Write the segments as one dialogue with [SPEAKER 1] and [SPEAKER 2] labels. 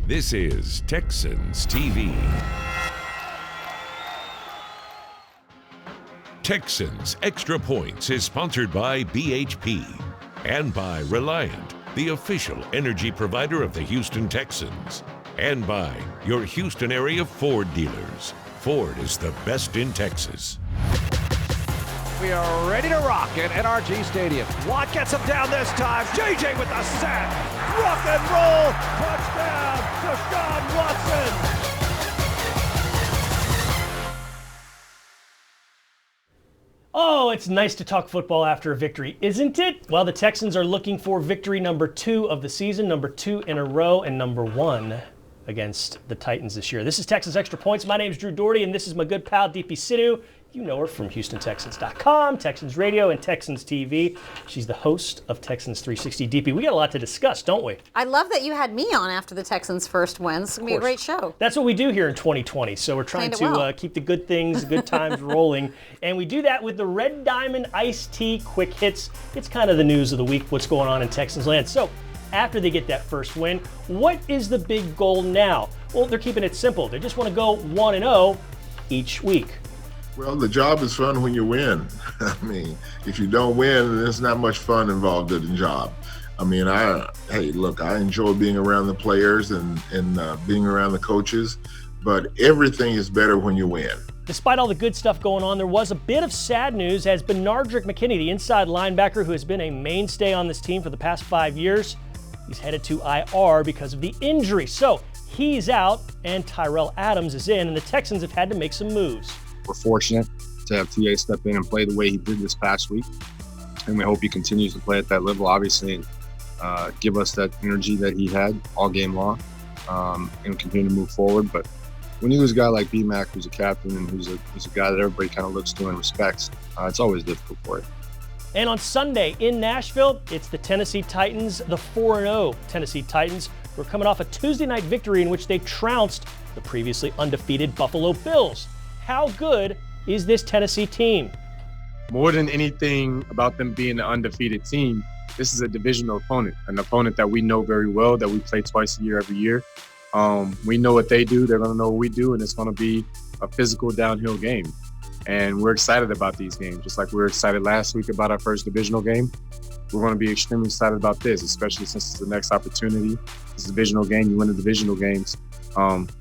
[SPEAKER 1] This is Texans TV. Texans Extra Points is sponsored by BHP and by Reliant, the official energy provider of the Houston Texans, and by your Houston area Ford dealers. Ford is the best in Texas.
[SPEAKER 2] We are ready to rock at NRG Stadium. Watt gets him down this time. JJ with the sack. Rock and roll. Touchdown. Deshaun Watson.
[SPEAKER 3] Oh, it's nice to talk football after a victory, isn't it? Well, the Texans are looking for victory number 2 of the season, number 2 in a row, and number 1 against the Titans this year. This is Texans Extra Points. My name's Drew Dougherty, and this is my good pal, Deepi Sidhu. You know her from HoustonTexans.com, Texans Radio, and Texans TV. She's the host of Texans 360. Deepi, we got a lot to discuss, don't we?
[SPEAKER 4] I love that you had me on after the Texans' first win. It's going to be a great show.
[SPEAKER 3] That's what we do here in 2020. So we're trying to keep the good things, good times rolling. And we do that with the Red Diamond Iced Tea Quick Hits. It's kind of the news of the week, what's going on in Texans land. So after they get that first win, what is the big goal now? Well, they're keeping it simple. They just want to go 1-0 each week.
[SPEAKER 5] Well, the job is fun when you win. I mean, if you don't win, there's not much fun involved in the job. I mean, I enjoy being around the players and being around the coaches, but everything is better when you win.
[SPEAKER 3] Despite all the good stuff going on, there was a bit of sad news as Benardrick McKinney, the inside linebacker who has been a mainstay on this team for the past 5 years, he's headed to IR because of the injury. So he's out and Tyrell Adams is in, and the Texans have had to make some moves.
[SPEAKER 6] We're fortunate to have TA step in and play the way he did this past week. And we hope he continues to play at that level, obviously, and give us that energy that he had all game long and continue to move forward. But when you lose a guy like B-Mac, who's a captain and who's a guy that everybody kind of looks to and respects, it's always difficult for you.
[SPEAKER 3] And on Sunday in Nashville, it's the Tennessee Titans, the 4-0 Tennessee Titans. We're coming off a Tuesday night victory in which they trounced the previously undefeated Buffalo Bills. How good is this Tennessee team?
[SPEAKER 6] More than anything about them being an undefeated team, this is a divisional opponent, an opponent that we know very well, that we play twice a year, every year. We know what they do, they're going to know what we do, and it's going to be a physical downhill game. And we're excited about these games, just like we were excited last week about our first divisional game. We're going to be extremely excited about this, especially since it's the next opportunity. It's a divisional game, you win the divisional games.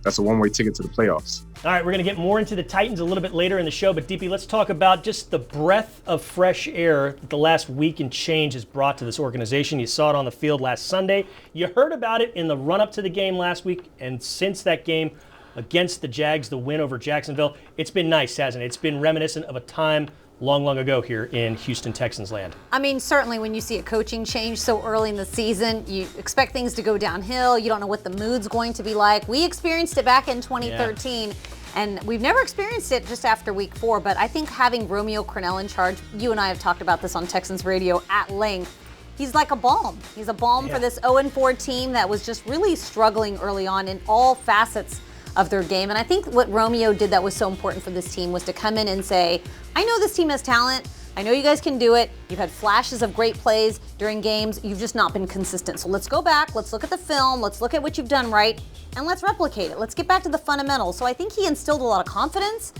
[SPEAKER 6] That's a one-way ticket to the playoffs.
[SPEAKER 3] All right, we're going to get more into the Titans a little bit later in the show, but Deepi, let's talk about just the breath of fresh air that the last week and change has brought to this organization. You saw it on the field last Sunday. You heard about it in the run-up to the game last week, and since that game against the Jags, the win over Jacksonville, it's been nice, hasn't it? It's been reminiscent of a time long ago here in Houston Texans land.
[SPEAKER 4] I mean, certainly when you see a coaching change so early in the season, you expect things to go downhill. You don't know what the mood's going to be like. We experienced it back in 2013, and we've never experienced it just after week 4. But I think having Romeo Crennel in charge, you and I have talked about this on Texans Radio at length, he's like a balm. He's a balm for this 0-4 team that was just really struggling early on in all facets of their game. And I think what Romeo did that was so important for this team was to come in and say, I know this team has talent. I know you guys can do it. You've had flashes of great plays during games. You've just not been consistent. So let's go back. Let's look at the film. Let's look at what you've done right, and let's replicate it. Let's get back to the fundamentals. So I think he instilled a lot of confidence.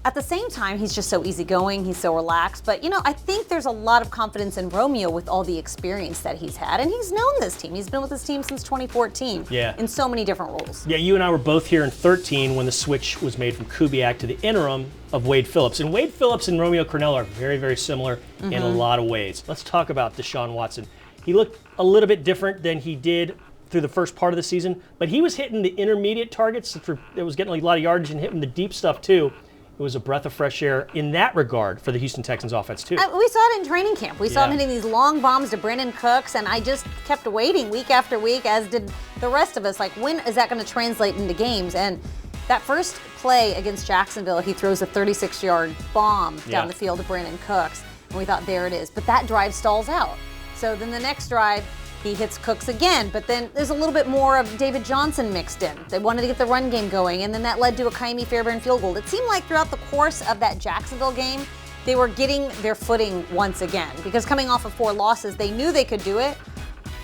[SPEAKER 4] At the same time, he's just so easygoing. He's so relaxed. But, I think there's a lot of confidence in Romeo with all the experience that he's had. And he's known this team. He's been with this team since 2014 in so many different roles. Yeah,
[SPEAKER 3] you and I were both here in 2013 when the switch was made from Kubiak to the interim of Wade Phillips. And Wade Phillips and Romeo Crennel are very, very similar in a lot of ways. Let's talk about Deshaun Watson. He looked a little bit different than he did through the first part of the season, but he was hitting the intermediate targets. It was getting a lot of yardage and hitting the deep stuff too. It was a breath of fresh air in that regard for the Houston Texans offense, too.
[SPEAKER 4] We saw it in training camp. We saw him hitting these long bombs to Brandon Cooks, and I just kept waiting week after week, as did the rest of us. Like, when is that going to translate into games? And that first play against Jacksonville, he throws a 36-yard bomb down the field to Brandon Cooks, and we thought, there it is. But that drive stalls out. So then the next drive, he hits Cooks again, but then there's a little bit more of David Johnson mixed in. They wanted to get the run game going, and then that led to a Kaimi Fairbairn field goal. It seemed like throughout the course of that Jacksonville game, they were getting their footing once again, because coming off of 4 losses, they knew they could do it.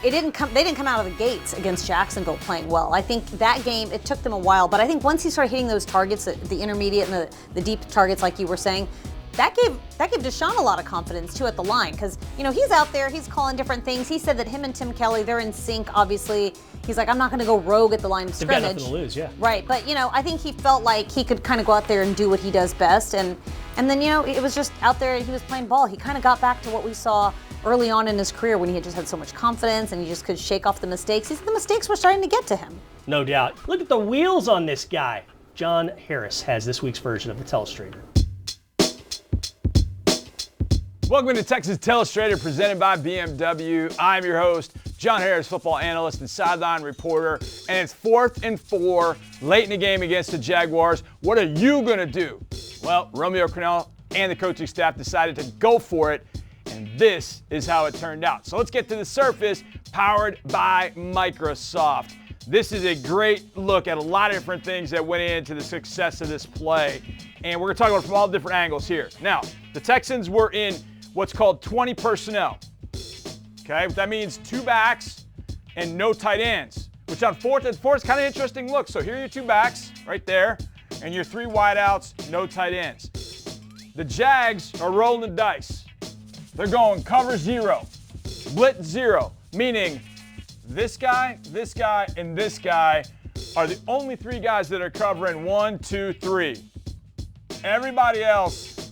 [SPEAKER 4] they didn't come out of the gates against Jacksonville playing well. I think that game, it took them a while, but I think once he started hitting those targets, the intermediate and the deep targets, like you were saying, that gave Deshaun a lot of confidence too at the line, because he's out there, he's calling different things. He said that him and Tim Kelly, they're in sync. Obviously, he's like, I'm not going to go rogue at the line of scrimmage.
[SPEAKER 3] They've got nothing to lose, yeah.
[SPEAKER 4] Right, but I think he felt like he could kind of go out there and do what he does best, and then it was just out there. He was playing ball. He kind of got back to what we saw early on in his career when he had just had so much confidence and he just could shake off the mistakes. He said the mistakes were starting to get to him.
[SPEAKER 3] No doubt. Look at the wheels on this guy. John Harris has this week's version of the Telestrator.
[SPEAKER 7] Welcome to Texas Telestrator, presented by BMW. I'm your host, John Harris, football analyst and sideline reporter. And it's 4th and 4, late in the game against the Jaguars. What are you going to do? Well, Romeo Crennel and the coaching staff decided to go for it, and this is how it turned out. So let's get to the surface, powered by Microsoft. This is a great look at a lot of different things that went into the success of this play. And we're going to talk about it from all different angles here. Now, the Texans were in what's called 20 personnel. Okay, that means 2 backs and no tight ends, which on 4th and 4 is kind of interesting look. So here are your 2 backs right there, and your 3 wideouts, no tight ends. The Jags are rolling the dice. They're going cover 0, blitz 0, meaning this guy, and this guy are the only 3 guys that are covering 1, 2, 3. Everybody else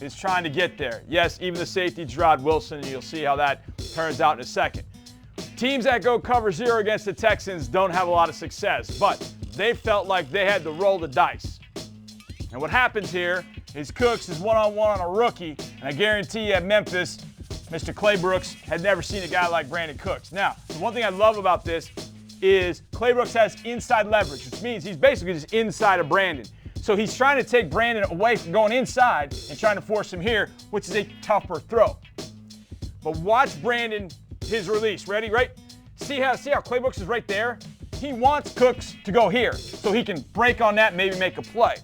[SPEAKER 7] is trying to get there. Yes, even the safety, Gerard Wilson, and you'll see how that turns out in a second. Teams that go cover 0 against the Texans don't have a lot of success, but they felt like they had to roll the dice. And what happens here is Cooks is one-on-one on a rookie, and I guarantee you at Memphis, Mr. Claybrooks had never seen a guy like Brandon Cooks. Now, the one thing I love about this is Claybrooks has inside leverage, which means he's basically just inside of Brandon. So he's trying to take Brandon away from going inside and trying to force him here, which is a tougher throw. But watch Brandon, his release. Ready? Right? See how Claybrooks is right there? He wants Cooks to go here so he can break on that and maybe make a play.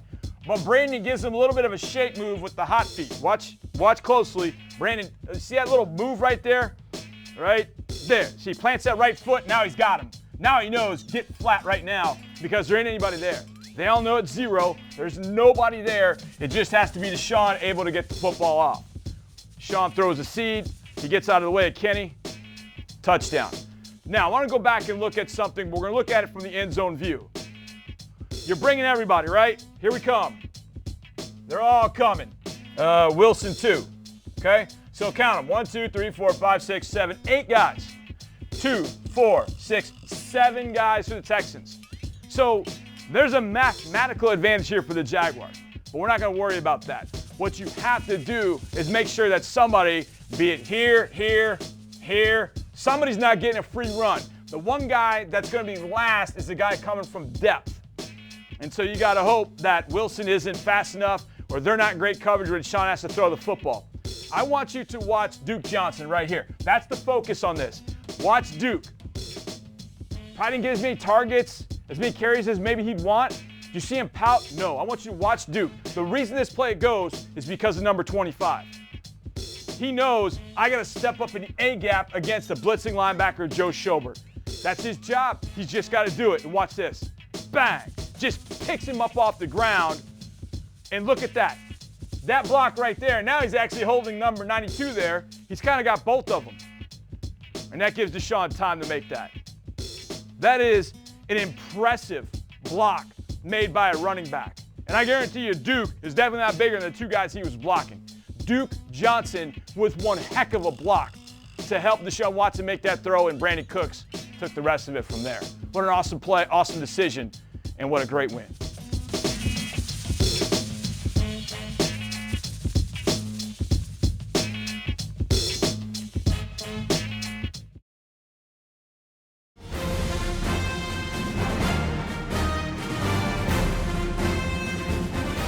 [SPEAKER 7] But Brandon gives him a little bit of a shake move with the hot feet. Watch closely. Brandon, see that little move right there? Right there. See, he plants that right foot. Now he's got him. Now he knows, get flat right now because there ain't anybody there. They all know it's 0. There's nobody there. It just has to be Deshaun able to get the football off. Deshaun throws a seed. He gets out of the way of Kenny. Touchdown. Now, I want to go back and look at something. We're going to look at it from the end zone view. You're bringing everybody, right? Here we come. They're all coming. Wilson, 2. Okay? So count them. 1, 2, 3, 4, 5, 6, 7, 8 guys. 2, 4, 6, 7 guys for the Texans. So there's a mathematical advantage here for the Jaguars, but we're not going to worry about that. What you have to do is make sure that somebody, be it here, somebody's not getting a free run. The one guy that's going to be last is the guy coming from depth. And so you got to hope that Wilson isn't fast enough or they're not in great coverage where Deshaun has to throw the football. I want you to watch Duke Johnson right here. That's the focus on this. Watch Duke. Probably didn't get as many targets, as many carries as maybe he'd want. Do you see him pout? No. I want you to watch Duke. The reason this play goes is because of number 25. He knows I got to step up in the A-gap against the blitzing linebacker, Joe Schobert. That's his job. He's just got to do it. And watch this. Bang. Just picks him up off the ground. And look at that. That block right there. Now he's actually holding number 92 there. He's kind of got both of them. And that gives Deshaun time to make that. That is an impressive block made by a running back. And I guarantee you Duke is definitely not bigger than the 2 guys he was blocking. Duke Johnson with one heck of a block to help Deshaun Watson make that throw, and Brandon Cooks took the rest of it from there. What an awesome play, awesome decision, and what a great win.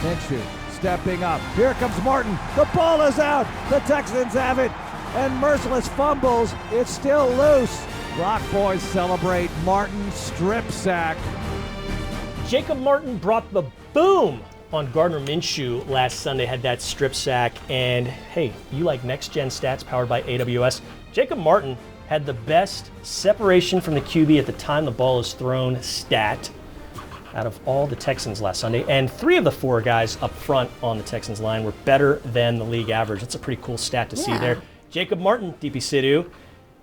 [SPEAKER 2] Minshew stepping up. Here comes Martin. The ball is out. The Texans have it. And merciless fumbles. It's still loose. Rock Boys celebrate. Martin strip sack.
[SPEAKER 3] Jacob Martin brought the boom on Gardner Minshew last Sunday, had that strip sack. And hey, you like next-gen stats powered by AWS? Jacob Martin had the best separation from the QB at the time the ball is thrown stat out of all the Texans last Sunday, and 3 of the 4 guys up front on the Texans line were better than the league average. That's a pretty cool stat to see there. Jacob Martin, Deepi Sidhu,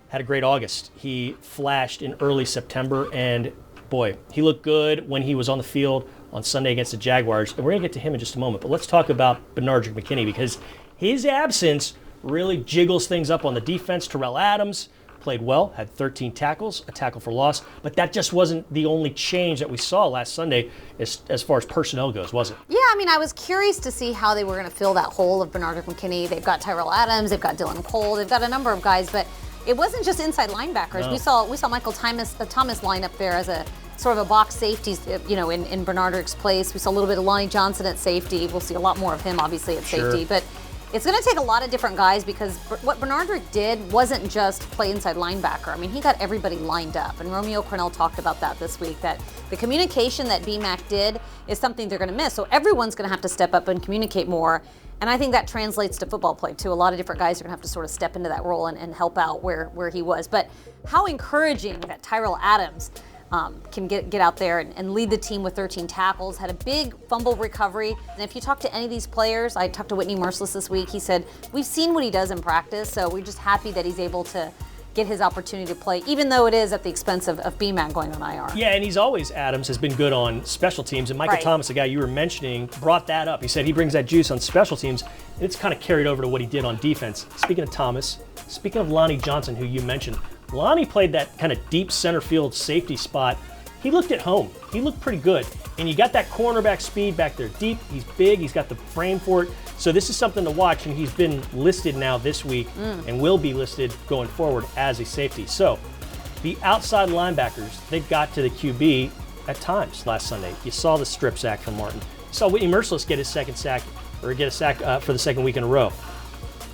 [SPEAKER 3] had a great August. He flashed in early September, and boy, he looked good when he was on the field on Sunday against the Jaguars, and we're going to get to him in just a moment. But let's talk about Benardrick McKinney, because his absence really jiggles things up on the defense. Terrell Adams played well, had 13 tackles, a tackle for loss, but that just wasn't the only change that we saw last Sunday as far as personnel goes, was it?
[SPEAKER 4] Yeah, I mean, I was curious to see how they were going to fill that hole of Benardrick McKinney. They've got Tyrell Adams, they've got Dylan Cole, they've got a number of guys, but it wasn't just inside linebackers.
[SPEAKER 3] No.
[SPEAKER 4] We saw Michael Thomas line up there as a sort of a box safety, in Benardrick's place. We saw a little bit of Lonnie Johnson at safety. We'll see a lot more of him, obviously, at safety. But it's going to take a lot of different guys, because what Benardrick did wasn't just play inside linebacker. I mean, he got everybody lined up. And Romeo Crennel talked about that this week, that the communication that BMAC did is something they're going to miss. So everyone's going to have to step up and communicate more. And I think that translates to football play, too. A lot of different guys are going to have to sort of step into that role and help out where he was. But how encouraging that Tyrell Adams can get out there and lead the team with 13 tackles, had a big fumble recovery. And if you talk to any of these players, I talked to Whitney Merciless this week, he said, we've seen what he does in practice, so we're just happy that he's able to get his opportunity to play, even though it is at the expense of BMAC going on IR.
[SPEAKER 3] Yeah, and Adams has been good on special teams, and Michael Thomas, the guy you were mentioning, brought that up. He said he brings that juice on special teams, and it's kind of carried over to what he did on defense. Speaking of Thomas, speaking of Lonnie Johnson, who you mentioned, Lonnie played that kind of deep center field safety spot. He looked at home. He looked pretty good. And you got that cornerback speed back there deep. He's big. He's got the frame for it. So this is something to watch. And he's been listed now this week and will be listed going forward as a safety. So the outside linebackers, they got to the QB at times last Sunday. You saw the strip sack from Martin. You saw Whitney Merciless get his second sack, or get a sack for the second week in a row.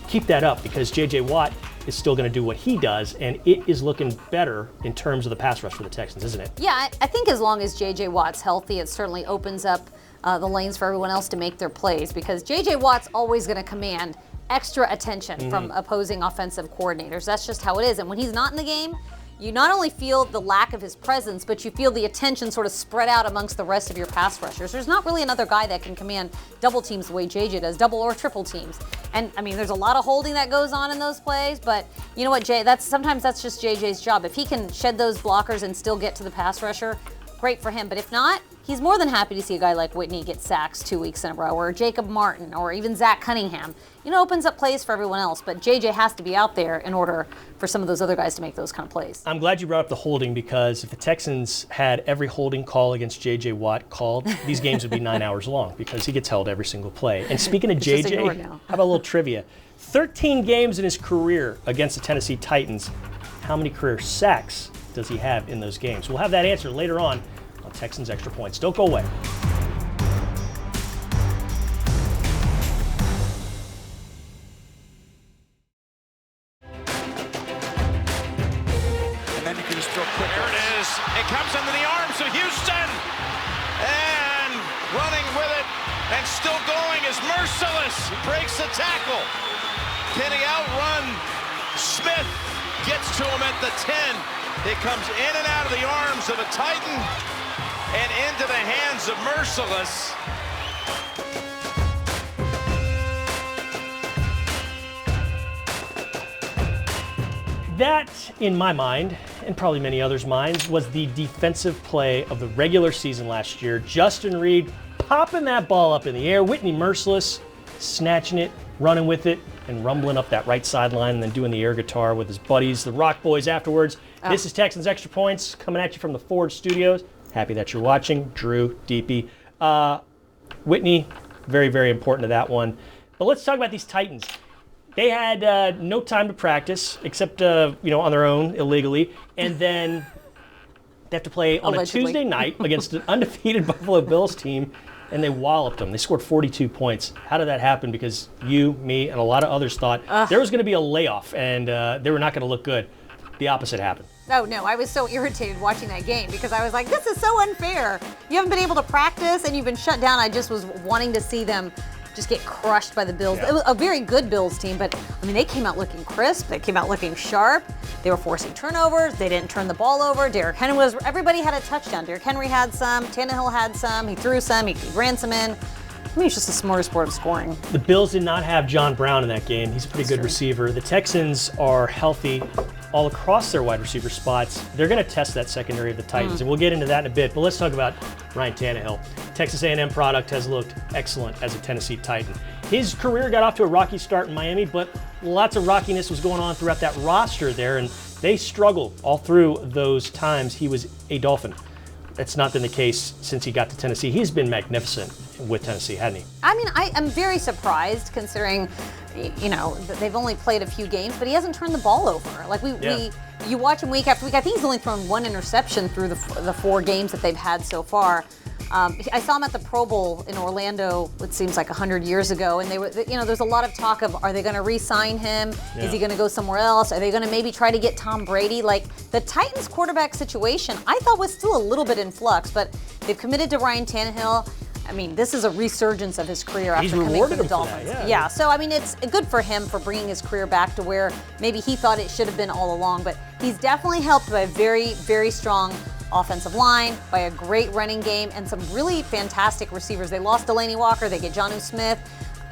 [SPEAKER 3] Keep that up, because J.J. Watt is still going to do what he does, and it is looking better in terms of the pass rush for the Texans, isn't it?
[SPEAKER 4] Yeah, I think as long as J.J. Watt's healthy, it certainly opens up the lanes for everyone else to make their plays, because J.J. Watt's always going to command extra attention from opposing offensive coordinators. That's just how it is. And when he's not in the game, you not only feel the lack of his presence, but you feel the attention sort of spread out amongst the rest of your pass rushers. There's not really another guy that can command double teams the way JJ does, double or triple teams. And I mean, there's a lot of holding that goes on in those plays, but you know what, Jay, sometimes that's just JJ's job. If he can shed those blockers and still get to the pass rusher, great for him. But if not, he's more than happy to see a guy like Whitney get sacks 2 weeks in a row, or Jacob Martin, or even Zach Cunningham. Opens up plays for everyone else, but JJ has to be out there in order for some of those other guys to make those kind of plays.
[SPEAKER 3] I'm glad you brought up the holding, because if the Texans had every holding call against J.J. Watt called, these games would be 9 hours long, because he gets held every single play. And speaking of JJ, how about a little trivia? 13 games in his career against the Tennessee Titans. How many career sacks does he have in those games? We'll have that answer later on Texans Extra Points. Don't go away.
[SPEAKER 2] There it is. It comes into the arms of Houston. And running with it and still going is Merciless. Breaks the tackle. Can he outrun Smith? Gets to him at the 10. It comes in and out of the arms of a Titan and into the hands of Merciless.
[SPEAKER 3] That, in my mind, and probably many others' minds, was the defensive play of the regular season last year. Justin Reed popping that ball up in the air, Whitney Merciless snatching it, running with it, and rumbling up that right sideline, and then doing the air guitar with his buddies, the Rock Boys, afterwards. This is Texans Extra Points, coming at you from the Ford Studios. Happy that you're watching. Drew, Deepi. Whitney, very, very important to that one. But let's talk about these Titans. They had no time to practice, except on their own, illegally. And then they have to play on
[SPEAKER 4] Allegedly.
[SPEAKER 3] a Tuesday night against an undefeated Buffalo Bills team, and they walloped them. They scored 42 points. How did that happen? Because you, me, and a lot of others thought there was going to be a layoff, and they were not going to look good. The opposite happened.
[SPEAKER 4] Oh, no, I was so irritated watching that game, because I was like, this is so unfair. You haven't been able to practice, and you've been shut down. I just was wanting to see them just get crushed by the Bills. It was a very good Bills team, but I mean, they came out looking crisp. They came out looking sharp. They were forcing turnovers. They didn't turn the ball over. Everybody had a touchdown. Derrick Henry had some. Tannehill had some. He threw some. He ran some in. I mean, it's just a smorgasbord of scoring.
[SPEAKER 3] The Bills did not have John Brown in that game. He's a pretty good receiver. The Texans are healthy all across their wide receiver spots. They're going to test that secondary of the Titans, and we'll get into that in a bit. But let's talk about Ryan Tannehill. Texas A&M product has looked excellent as a Tennessee Titan. His career got off to a rocky start in Miami, but lots of rockiness was going on throughout that roster there, and they struggled all through those times he was a Dolphin. That's not been the case since he got to Tennessee. He's been magnificent with Tennessee, hasn't he?
[SPEAKER 4] I mean, I am very surprised considering, you know, they've only played a few games, but he hasn't turned the ball over. Like you watch him week after week. I think he's only thrown one interception through the 4 games that they've had so far. I saw him at the Pro Bowl in Orlando, it seems like 100 years ago, and they were, you know, there's a lot of talk of, are they going to re-sign him? Yeah. Is he going to go somewhere else? Are they going to maybe try to get Tom Brady? Like, the Titans quarterback situation, I thought was still a little bit in flux, but they've committed to Ryan Tannehill. I mean, this is a resurgence of his career after coming from the Dolphins. Yeah, so I mean, it's good for him for bringing his career back to where maybe he thought it should have been all along, but he's definitely helped by a very, very strong offensive line, by a great running game, and some really fantastic receivers. They lost Delaney Walker, they get Jonnu Smith.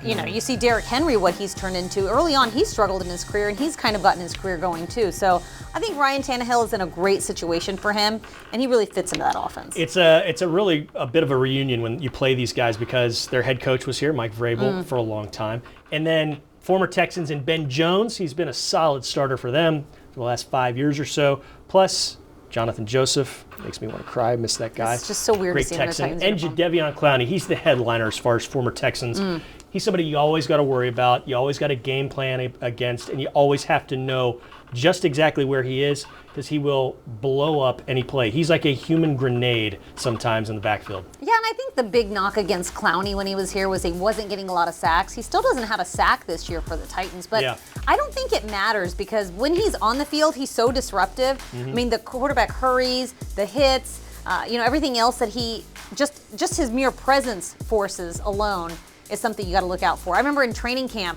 [SPEAKER 4] You know, you see Derrick Henry, what he's turned into. Early on, he struggled in his career, and he's kind of gotten his career going too. So I think Ryan Tannehill is in a great situation for him, and he really fits into that offense.
[SPEAKER 3] It's a really a bit of a reunion when you play these guys because their head coach was here, Mike Vrabel, for a long time. And then former Texans and Ben Jones, he's been a solid starter for them for the last 5 years or so. Plus, Jonathan Joseph makes me want to cry. I miss that guy.
[SPEAKER 4] It's just so weird
[SPEAKER 3] Great
[SPEAKER 4] to see him in the
[SPEAKER 3] Texan.
[SPEAKER 4] Titans
[SPEAKER 3] And
[SPEAKER 4] uniform.
[SPEAKER 3] Jadeveon Clowney, he's the headliner as far as former Texans. He's somebody you always got to worry about. You always got a game plan against, and you always have to know just exactly where he is because he will blow up any play. He's like a human grenade sometimes in the backfield.
[SPEAKER 4] Yeah, and I think the big knock against Clowney when he was here was he wasn't getting a lot of sacks. He still doesn't have a sack this year for the Titans, but I don't think it matters because when he's on the field, he's so disruptive. I mean, the quarterback hurries, the hits, you know, everything else that he just his mere presence forces alone is something you got to look out for. I remember in training camp,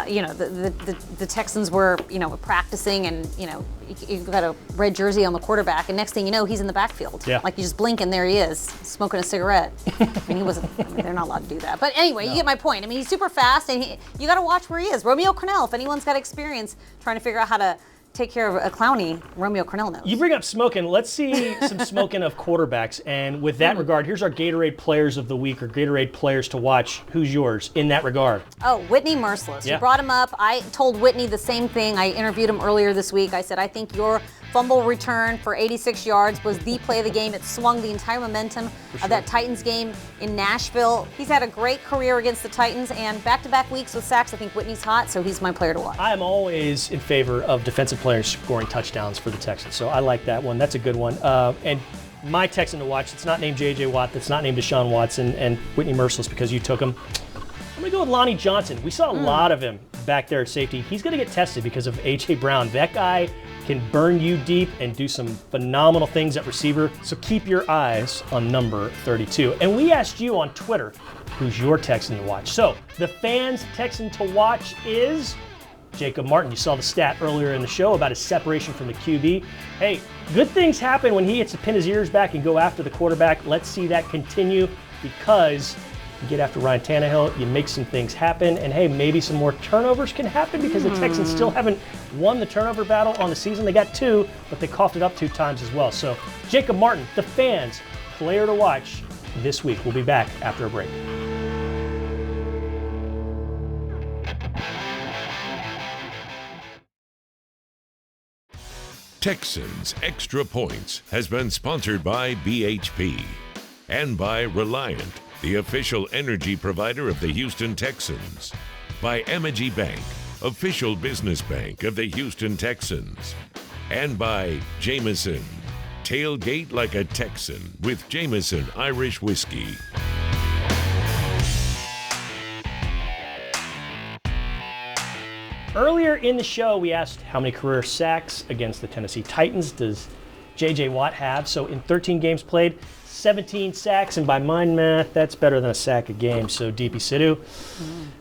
[SPEAKER 4] you know, the Texans were, you know, practicing, and you know, you got a red jersey on the quarterback, and next thing you know, he's in the backfield. Yeah. Like you just blink and there he is, smoking a cigarette. I mean, he wasn't. I mean, they're not allowed to do that. But anyway, you get my point. I mean, he's super fast, and you got to watch where he is. Romeo Crennel, if anyone's got experience trying to figure out how to take care of a Clowney, Romeo Crennel knows.
[SPEAKER 3] You bring up smoking. Let's see some smoking of quarterbacks. And with that regard, here's our Gatorade Players of the Week, or Gatorade Players to Watch. Who's yours in that regard?
[SPEAKER 4] Oh, Whitney Merciless. You brought him up. I told Whitney the same thing. I interviewed him earlier this week. I said, I think your fumble return for 86 yards was the play of the game. It swung the entire momentum of that Titans game in Nashville. He's had a great career against the Titans, and back-to-back weeks with sacks. I think Whitney's hot, so he's my player to watch.
[SPEAKER 3] I am always in favor of defensive players scoring touchdowns for the Texans, so I like that one. That's a good one. And my Texan to watch, it's not named J.J. Watt, that's not named Deshaun Watson, and Whitney Merciless because you took him. I'm going to go with Lonnie Johnson. We saw a lot of him back there at safety. He's going to get tested because of A.J. Brown. That guy can burn you deep and do some phenomenal things at receiver, so keep your eyes on number 32. And we asked you on Twitter, who's your Texan to watch? So the fans' Texan to watch is Jacob Martin. You saw the stat earlier in the show about his separation from the QB. Hey, good things happen when he gets to pin his ears back and go after the quarterback. Let's see that continue because you get after Ryan Tannehill, you make some things happen, and hey, maybe some more turnovers can happen because the Texans still haven't won the turnover battle on the season. They got 2, but they coughed it up 2 times as well. So Jacob Martin, the fans' player to watch this week. We'll be back after a break.
[SPEAKER 1] Texans Extra Points has been sponsored by BHP and by Reliant, the official energy provider of the Houston Texans, by Amagi Bank, official business bank of the Houston Texans, and by Jameson. Tailgate like a Texan with Jameson Irish Whiskey.
[SPEAKER 3] Earlier in the show, we asked how many career sacks against the Tennessee Titans does J.J. Watt have. So in 13 games played, 17 sacks, and by my math, that's better than a sack a game. So Deepi Sidhu,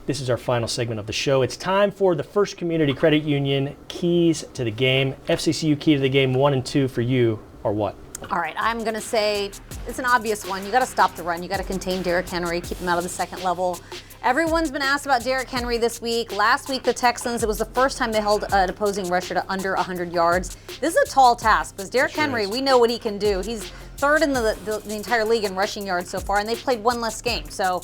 [SPEAKER 3] this is our final segment of the show. It's time for the First Community Credit Union keys to the game. FCCU key to the game 1 and 2 for you are what?
[SPEAKER 4] All right, I'm going to say it's an obvious one. You got to stop the run. You got to contain Derrick Henry, keep him out of the second level. Everyone's been asked about Derrick Henry this week. Last week, the Texans, it was the first time they held an opposing rusher to under 100 yards. This is a tall task because Derrick Henry, we know what he can do. He's third in the entire league in rushing yards so far, and they played one less game. So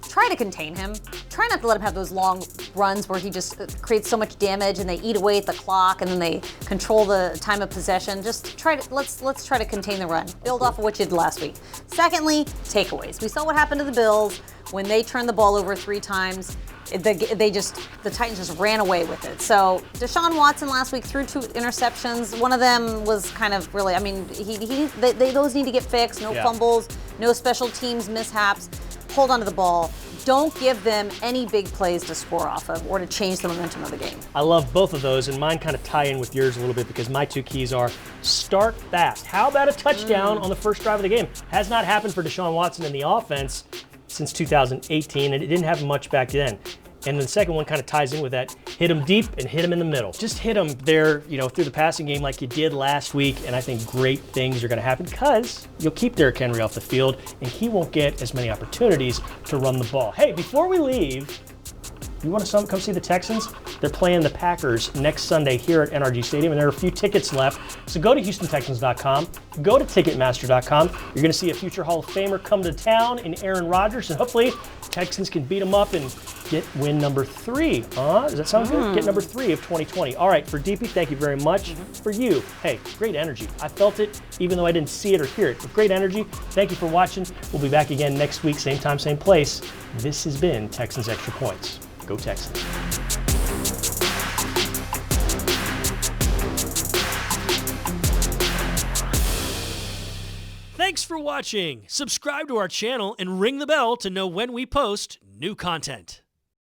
[SPEAKER 4] try to contain him. Try not to let him have those long runs where he just creates so much damage and they eat away at the clock and then they control the time of possession. Just try to let's try to contain the run. Build off of what you did last week. Secondly, takeaways. We saw what happened to the Bills when they turned the ball over 3 times. The Titans just ran away with it. So Deshaun Watson last week threw 2 interceptions. One of them was kind of really, I mean, those need to get fixed. No fumbles, no special teams mishaps. Hold on to the ball. Don't give them any big plays to score off of or to change the momentum of the game.
[SPEAKER 3] I love both of those, and mine kind of tie in with yours a little bit because my 2 keys are start fast. How about a touchdown on the first drive of the game? Has not happened for Deshaun Watson in the offense since 2018, and it didn't happen much back then. And the second one kind of ties in with that. Hit him deep and hit him in the middle. Just hit him there, through the passing game like you did last week, and I think great things are going to happen because you'll keep Derrick Henry off the field, and he won't get as many opportunities to run the ball. Hey, before we leave, you want to come see the Texans? They're playing the Packers next Sunday here at NRG Stadium, and there are a few tickets left. So go to HoustonTexans.com, go to Ticketmaster.com. You're going to see a future Hall of Famer come to town in Aaron Rodgers, and hopefully Texans can beat them up and get win number 3. Does that sound good? Get number 3 of 2020. All right, for Deepi, thank you very much. For you, hey, great energy. I felt it, even though I didn't see it or hear it. With great energy, thank you for watching. We'll be back again next week, same time, same place. This has been Texans Extra Points. Go Texans. Thanks for watching. Subscribe to our channel and ring the bell to know when we post new content.